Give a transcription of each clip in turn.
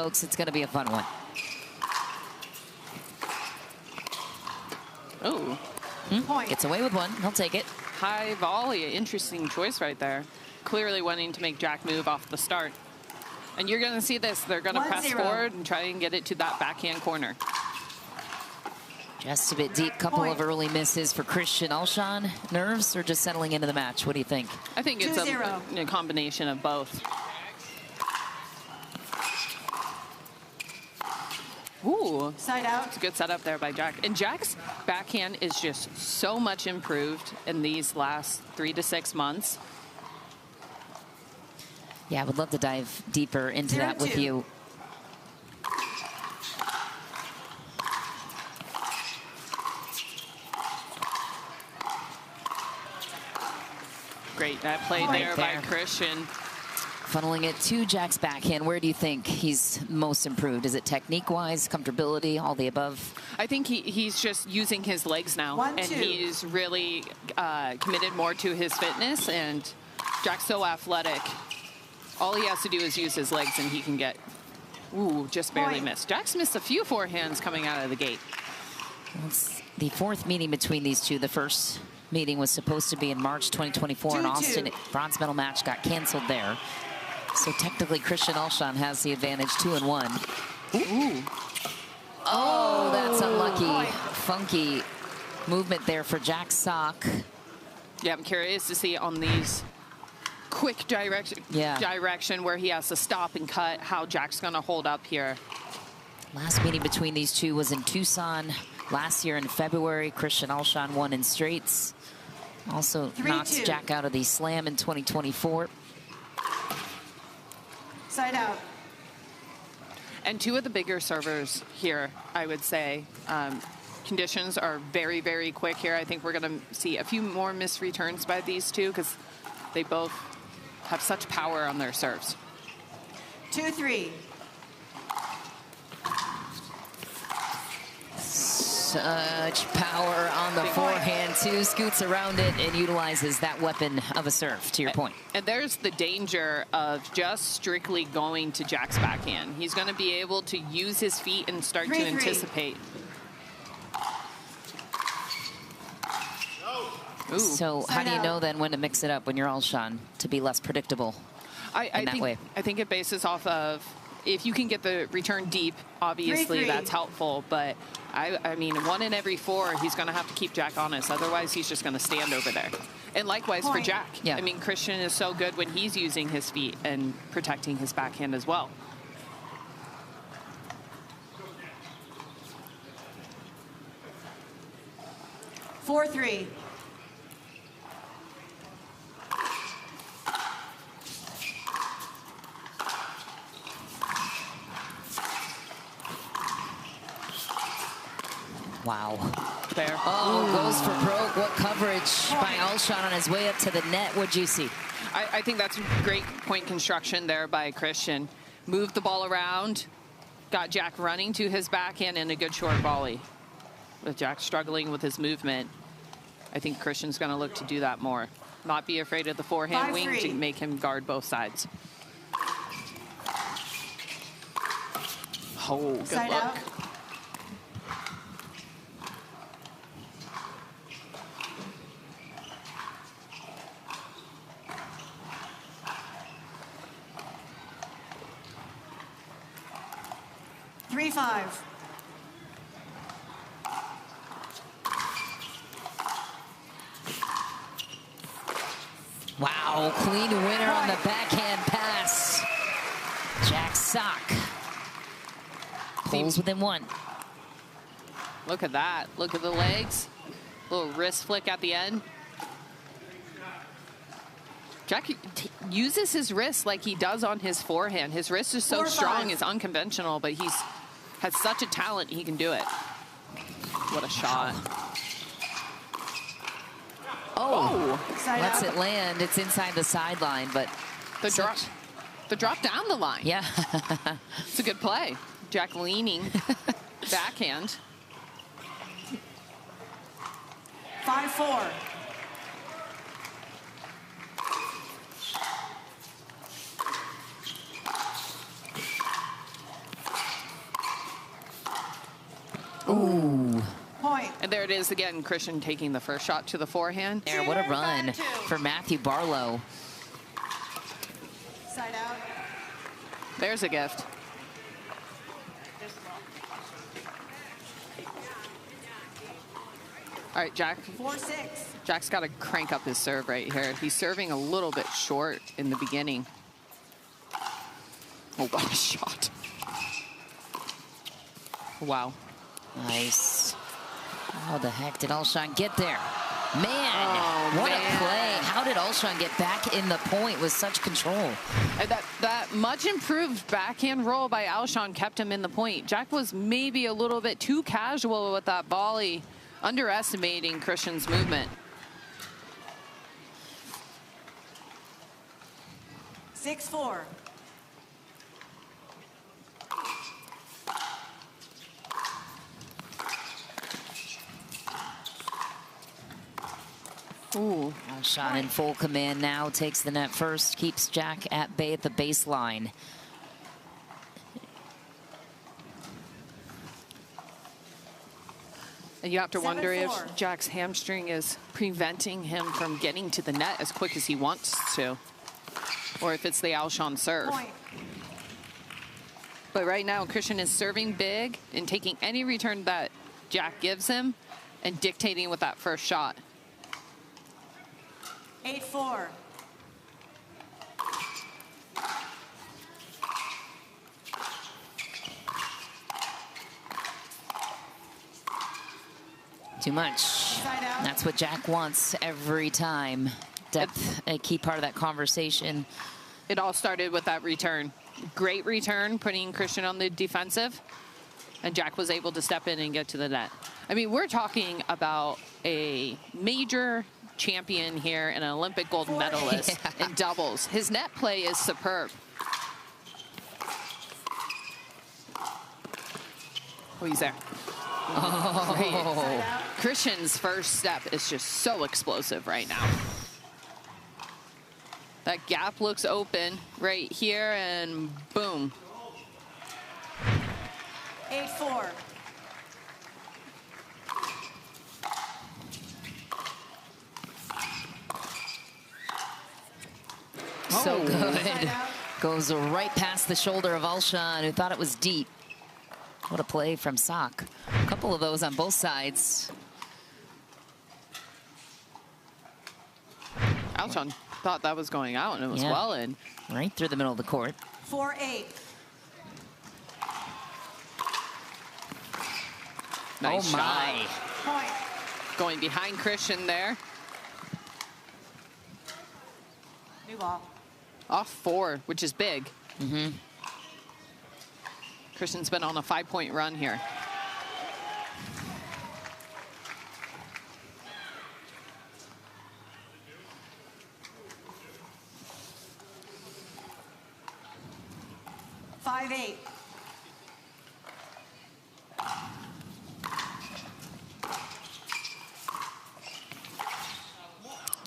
folks. It's going to be a fun one. Oh. Gets away with one. He'll take it. High volley. Interesting choice right there. Clearly wanting to make Jack move off the start. And you're going to see this. They're going to press forward and try and get it to that backhand corner. Just a bit deep. Couple of early misses for Christian. Alshon, nerves or just settling into the match? What do you think? I think it's a combination of both. Ooh. Side out. It's a good setup there by Jack. And Jack's backhand is just so much improved in these last 3 to 6 months. Yeah, I would love to dive deeper into that with you. Great, that play there by Christian. Funneling it to Jack's backhand. Where do you think he's most improved? Is it technique-wise, comfortability, all the above? I think he's just using his legs now. And he's really committed more to his fitness. And Jack's so athletic. All he has to do is use his legs and he can get, ooh, just barely missed. Jack's missed a few forehands coming out of the gate. Well, it's the 4th meeting between these two. The first meeting was supposed to be in March 2024 in Austin. Bronze medal match got canceled there. So technically Christian Elshon has the advantage, 2-1. Ooh. Oh, that's unlucky. Funky movement there for Jack's sock. Yeah, I'm curious to see on these quick direction where he has to stop and cut, how Jack's going to hold up here. Last meeting between these two was in Tucson last year in February. Christian Alshon won in straights. Also knocks Jack out of the slam in 2024. Side out. And two of the bigger servers here, I would say. Conditions are very, very quick here. I think we're going to see a few more missed returns by these two because they both have such power on their serves. 2-3. Such power on the forehand, too. Scoots around it and utilizes that weapon of a serve, to your point. And there's the danger of just strictly going to Jack's backhand. He's going to be able to use his feet and start to anticipate. Ooh. So how do you know then when to mix it up when you're Alshon to be less predictable in that way? I think it bases off of if you can get the return deep, obviously that's helpful. But I mean, 1 in every 4, he's going to have to keep Jack honest. Otherwise, he's just going to stand over there. And likewise for Jack. Yeah. I mean, Christian is so good when he's using his feet and protecting his backhand as well. Four, 3. Wow. There. Oh, goes for broke. What coverage by Alshon on his way up to the net. What'd you see? I think that's great point construction there by Christian. Moved the ball around, got Jack running to his backhand and a good short volley. With Jack struggling with his movement, I think Christian's going to look to do that more. Not be afraid of the forehand wing to make him guard both sides. Oh, good Side look. out. Three, 5. Wow, clean winner on the backhand pass. Jack's sock pulls within 1. Look at that. Look at the legs. Little wrist flick at the end. Jack uses his wrist like he does on his forehand. His wrist is so strong, it's unconventional, but he's has such a talent, he can do it. What a shot. Oh, lets it land. It's inside the sideline, but the drop down the line. Yeah. It's a good play. Jack leaning backhand. 5-4. Ooh. Point. And there it is again, Christian taking the first shot to the forehand. There, what a run for Matthew Barlow. Side out. There's a gift. All right, Jack. 4-6. Jack's got to crank up his serve right here. He's serving a little bit short in the beginning. Oh, what a shot. Wow. Nice. How the heck did Alshon get there? Man, what man. a play. How did Alshon get back in the point with such control? And that much improved backhand roll by Alshon kept him in the point. Jack was maybe a little bit too casual with that volley, underestimating Christian's movement. 6-4. Ooh. Alshon in full command now, takes the net first, keeps Jack at bay at the baseline. And you have to wonder if 7-4. Jack's hamstring is preventing him from getting to the net as quick as he wants to, or if it's the Alshon serve. Point. But right now, Christian is serving big and taking any return that Jack gives him and dictating with that first shot. 8-4. Too much. Side out. That's what Jack wants every time. Depth, a key part of that conversation. It all started with that return. Great return, putting Christian on the defensive. And Jack was able to step in and get to the net. I mean, we're talking about a major champion here and an Olympic gold medalist in doubles. His net play is superb. Oh, he's there. Oh, Side out. Christian's first step is just so explosive right now. That gap looks open right here, and boom. 8-4. So good. Side out. Goes right past the shoulder of Alshon, who thought it was deep. What a play from Sock. A couple of those on both sides. Alshon thought that was going out, and it was Yeah. well in. Right through the middle of the court. 4-8. Nice oh shot. my. Point. Going behind Christian there. New ball. Off 4, which is big. Christian's been on a 5-point run here. Five, 8.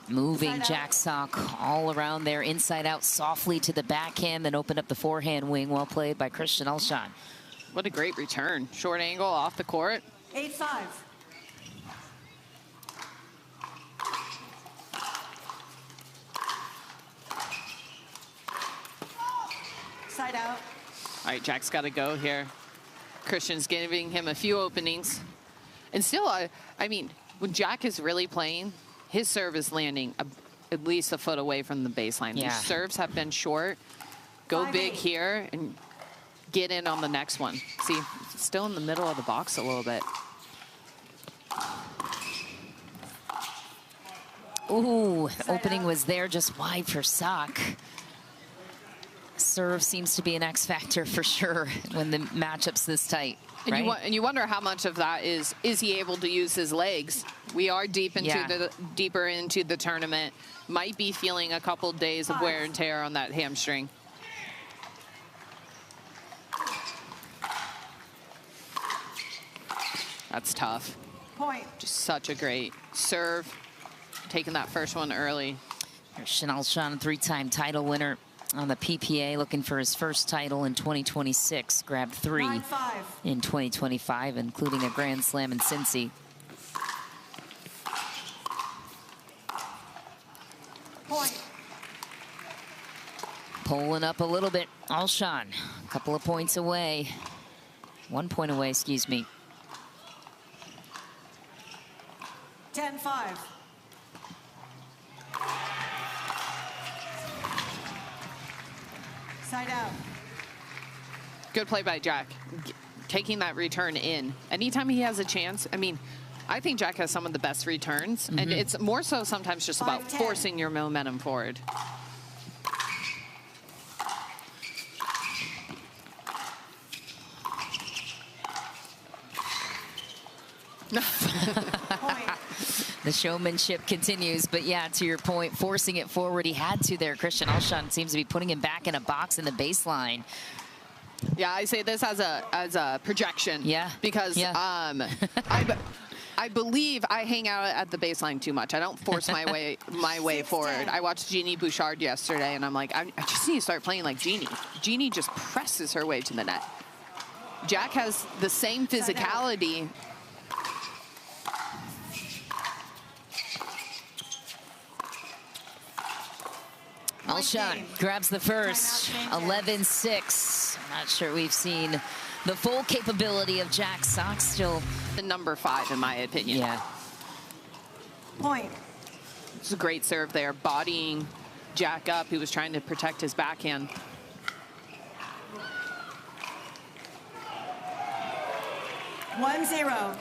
Moving Inside Jack out. Sock all around there, inside out softly to the backhand, then opened up the forehand wing. Well played by Christian Alshon. What a great return. Short angle off the court. 8-5. Side out. All right, Jack's got to go here. Christian's giving him a few openings. And still, I mean, when Jack is really playing, his serve is landing at least a foot away from the baseline. Yeah. These serves have been short. Go 5-8. big here and get in on the next one. See, still in the middle of the box a little bit. Ooh, opening was there, just wide for Sock. Serve seems to be an X factor for sure when the matchup's this tight. And, right? and you wonder how much of that is he able to use his legs? We are deep into deeper into the tournament. Might be feeling a couple days of wear and tear on that hamstring. That's tough. Point. Just such a great serve. Taking that first one early. Christian Alshon, 3-time title winner. on the PPA, looking for his first title in 2026. Grabbed 3 9-5. in 2025, including a Grand Slam in Cincy. Point. Pulling up a little bit. Alshon, a couple of points away. 1 point away, excuse me. 10-5. Side out. Good play by Jack, taking that return in. Anytime he has a chance, I mean, I think Jack has some of the best returns, and it's more so sometimes just about 5-10. forcing your momentum forward. Point. The showmanship continues, but yeah, to your point, forcing it forward. He had to there. Christian Alshon seems to be putting him back in a box in the baseline. Yeah, I say this as a projection. Yeah. Because Yeah. I believe I hang out at the baseline too much. I don't force my way forward. I watched Jeannie Bouchard yesterday, and I'm like, I just need to start playing like Jeannie. Jeannie just presses her way to the net. Jack has the same physicality. Alshon grabs the first, 11-6. I'm not sure we've seen the full capability of Jack Sock still. The number 5, in my opinion. Yeah. Point. It's a great serve there, bodying Jack up, who was trying to protect his backhand. One zero.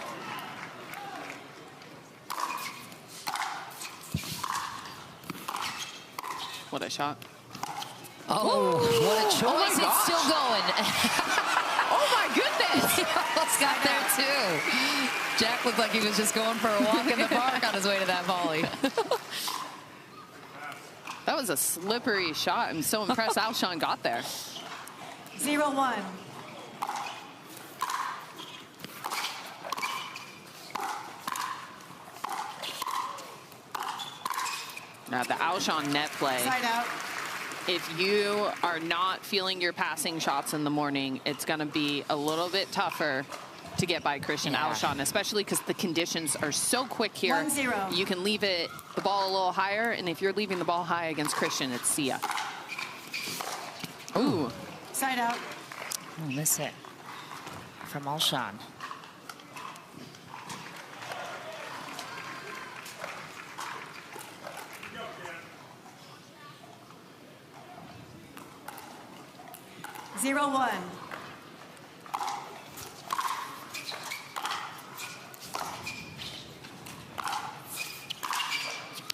What a shot. Oh, what a choice. Oh my It's gosh. still going. Oh my goodness! He almost got there too. Jack looked like he was just going for a walk in the park on his way to that volley. That was a slippery shot. I'm so impressed Alshon got there. 0-1. Now the Alshon net play. Side out. If you are not feeling your passing shots in the morning, it's going to be a little bit tougher to get by Christian Alshon, especially because the conditions are so quick here. 1-0. You can leave the ball a little higher, and if you're leaving the ball high against Christian, it's see ya. Ooh. Side out. Oh, miss it from Alshon. Zero one.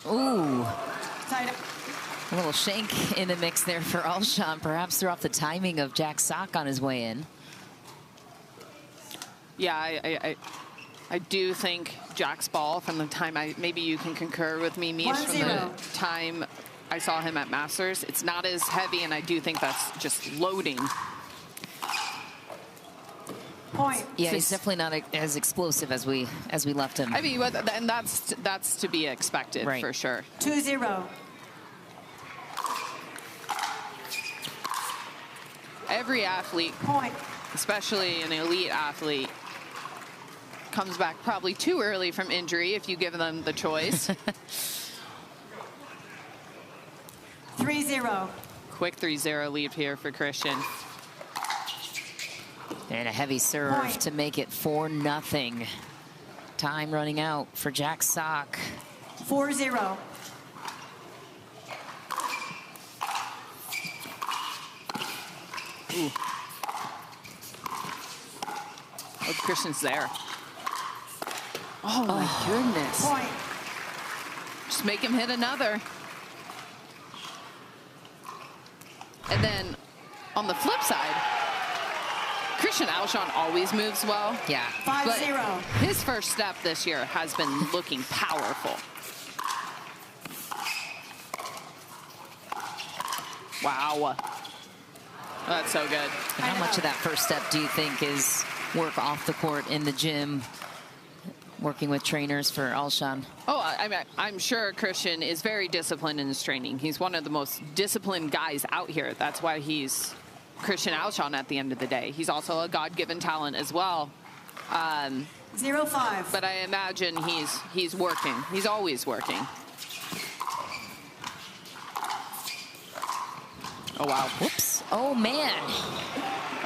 Ooh. Side out. A little shank in the mix there for Alshon. Perhaps threw off the timing of Jack Sock on his way in. Yeah, I do think Jack's ball from the time maybe you can concur with me, Mish, from the time I saw him at Masters, it's not as heavy, and I do think that's just loading. Point. Yeah, he's definitely not as explosive as we left him. I mean, and that's to be expected, right, for sure. 2-0. Every athlete, Point. especially an elite athlete, comes back probably too early from injury if you give them the choice. 3-0. Quick 3-0 lead here for Christian. And a heavy serve Point. to make it 4-0. Time running out for Jack Sock. 4-0. Ooh. Oh, Christian's there. Oh, my goodness. Point. Just make him hit another. And then on the flip side, Christian Alshon always moves well. Yeah. 5-0. His first step this year has been looking powerful. Wow. That's so good. How much of that first step do you think is work off the court in the gym working with trainers for Alshon. Oh, I'm sure Christian is very disciplined in his training. He's one of the most disciplined guys out here. That's why he's Christian Alshon at the end of the day. He's also a God-given talent as well. 0-5. But I imagine he's working. He's always working. Oh, wow. Whoops. Oh, man.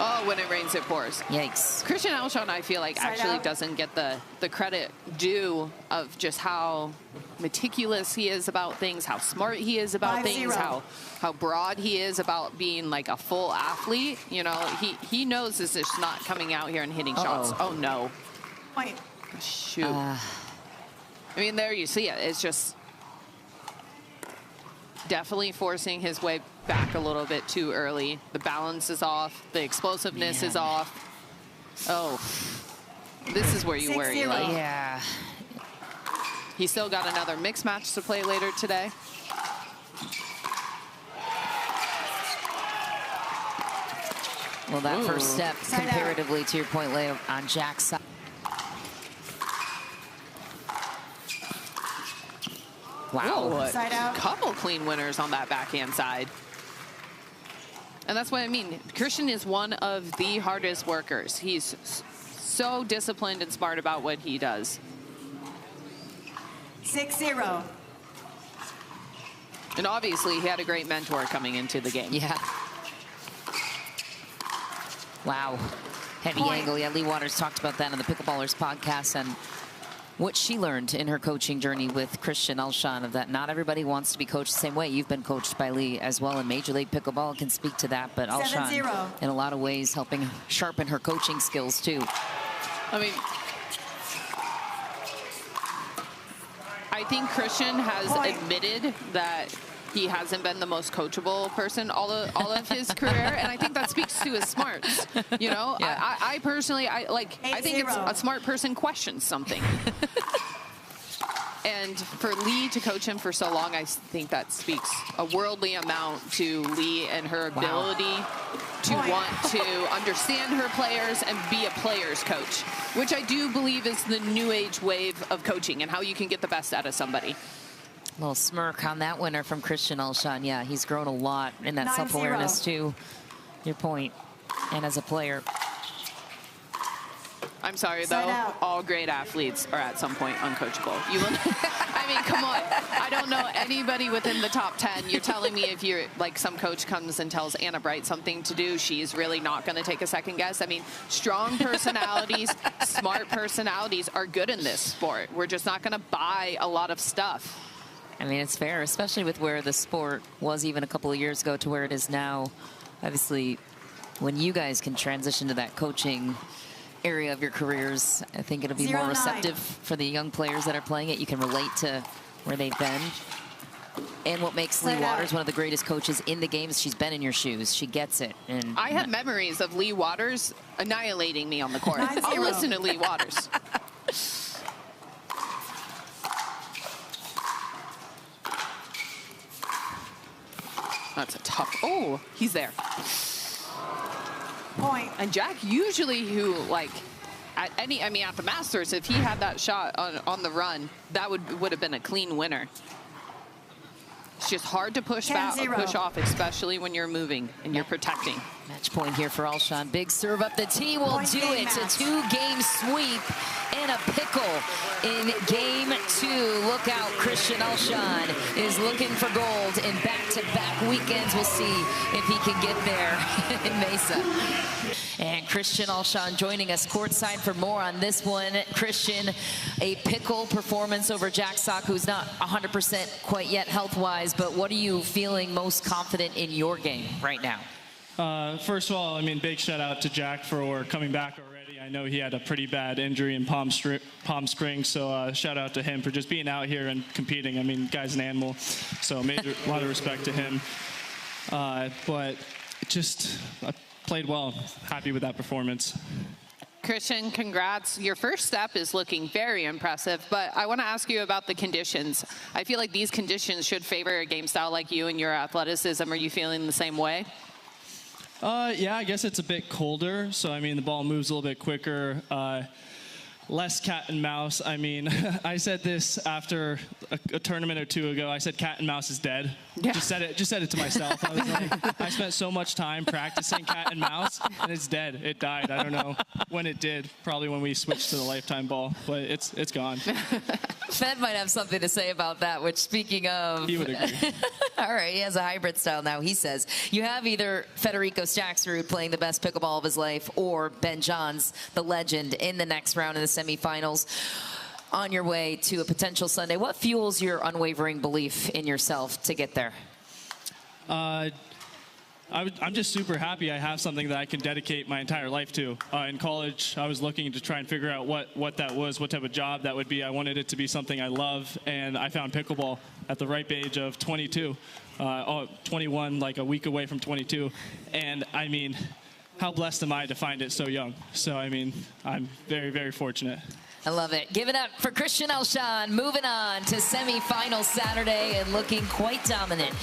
Oh, when it rains, it pours. Yikes. Christian Alshon, I feel like, actually doesn't get the credit due of just how meticulous he is about things, how smart he is about things, how broad he is about being like a full athlete. You know, he knows this is not coming out here and hitting shots. Oh, no. Point. Shoot. I mean, there you see it. It's just definitely forcing his way back a little bit too early. The balance is off. The explosiveness is off. Oh, this is where you worry. Like, yeah. He's still got another mixed match to play later today. Well, that first step, comparatively to your point, Leo, on Jack's side. Wow. Side out. Couple clean winners on that backhand side. And that's what I mean. Christian is one of the hardest workers. He's so disciplined and smart about what he does. 6-0. And obviously, he had a great mentor coming into the game. Yeah. Wow. Heavy angle. Yeah, Lee Waters talked about that on the Pickleballers podcast and what she learned in her coaching journey with Christian Alshon, of that not everybody wants to be coached the same way. You've been coached by Lee as well in Major League Pickleball, can speak to that, but Alshon, in a lot of ways, helping sharpen her coaching skills too. I mean, I think Christian has admitted that he hasn't been the most coachable person all of his career, and I think that speaks to his smarts. You know, I personally, I think it's a smart person questions something. And for Lee to coach him for so long, I think that speaks a worldly amount to Lee and her ability to want to understand her players and be a player's coach, which I do believe is the new age wave of coaching and how you can get the best out of somebody. A little smirk on that winner from Christian Alshon. Yeah, he's grown a lot in that self-awareness too. Your point. And as a player. I'm sorry, though. All great athletes are at some point uncoachable. You will. I mean, come on. I don't know anybody within the top 10. You're telling me if you're like some coach comes and tells Anna Bright something to do, she's really not going to take a second guess. I mean, strong personalities, smart personalities are good in this sport. We're just not going to buy a lot of stuff. I mean, it's fair, especially with where the sport was even a couple of years ago to where it is now. Obviously, when you guys can transition to that coaching area of your careers, I think it'll be more receptive for the young players that are playing it. You can relate to where they've been. And what makes Lee Waters one of the greatest coaches in the game is she's been in your shoes. She gets it. And I have memories of Lee Waters annihilating me on the court. I'll listen to Lee Waters. That's a tough. Oh, he's there. Point. And Jack usually, who like at any, I mean, at the Masters, if he had that shot on the run, that would have been a clean winner. It's just hard to push back, push off, especially when you're moving and you're protecting. Match point here for Alshon. Big serve up the tee will do it. A 2-game sweep and a pickle in game 2. Look out, Christian Alshon is looking for gold in back-to-back weekends. We'll see if he can get there in Mesa. And Christian Alshon joining us courtside for more on this one. Christian, a pickle performance over Jack Sock, who's not 100% quite yet health-wise, but what are you feeling most confident in your game right now? First of all, I mean, big shout out to Jack for coming back already. I know he had a pretty bad injury in Palm Springs, so shout out to him for just being out here and competing. I mean, guy's an animal, so a lot of respect to him. But just I played well. Happy with that performance. Christian, congrats. Your first step is looking very impressive, but I want to ask you about the conditions. I feel like these conditions should favor a game style like you and your athleticism. Are you feeling the same way? Yeah, I guess it's a bit colder, so I mean the ball moves a little bit quicker. less cat and mouse. I mean, I said this after a tournament or two ago. I said cat and mouse is dead. Yeah. Just said it to myself. I was like, I spent so much time practicing cat and mouse, and it's dead. It died. I don't know when it did. Probably when we switched to the lifetime ball, but it's gone. Fed might have something to say about that, which, speaking of... He would agree. All right, he has a hybrid style now. He says, you have either Federico Staksrud playing the best pickleball of his life or Ben Johns, the legend, in the next round in the semifinals, on your way to a potential Sunday. What fuels your unwavering belief in yourself to get there? I'm just super happy I have something that I can dedicate my entire life to. In college, I was looking to try and figure out what that was, what type of job that would be. I wanted it to be something I love, and I found pickleball at the ripe age of 22. 21, like a week away from 22. And I mean, how blessed am I to find it so young? So, I mean, I'm very, very fortunate. I love it. Give it up for Christian Alshon, moving on to semifinals Saturday and looking quite dominant.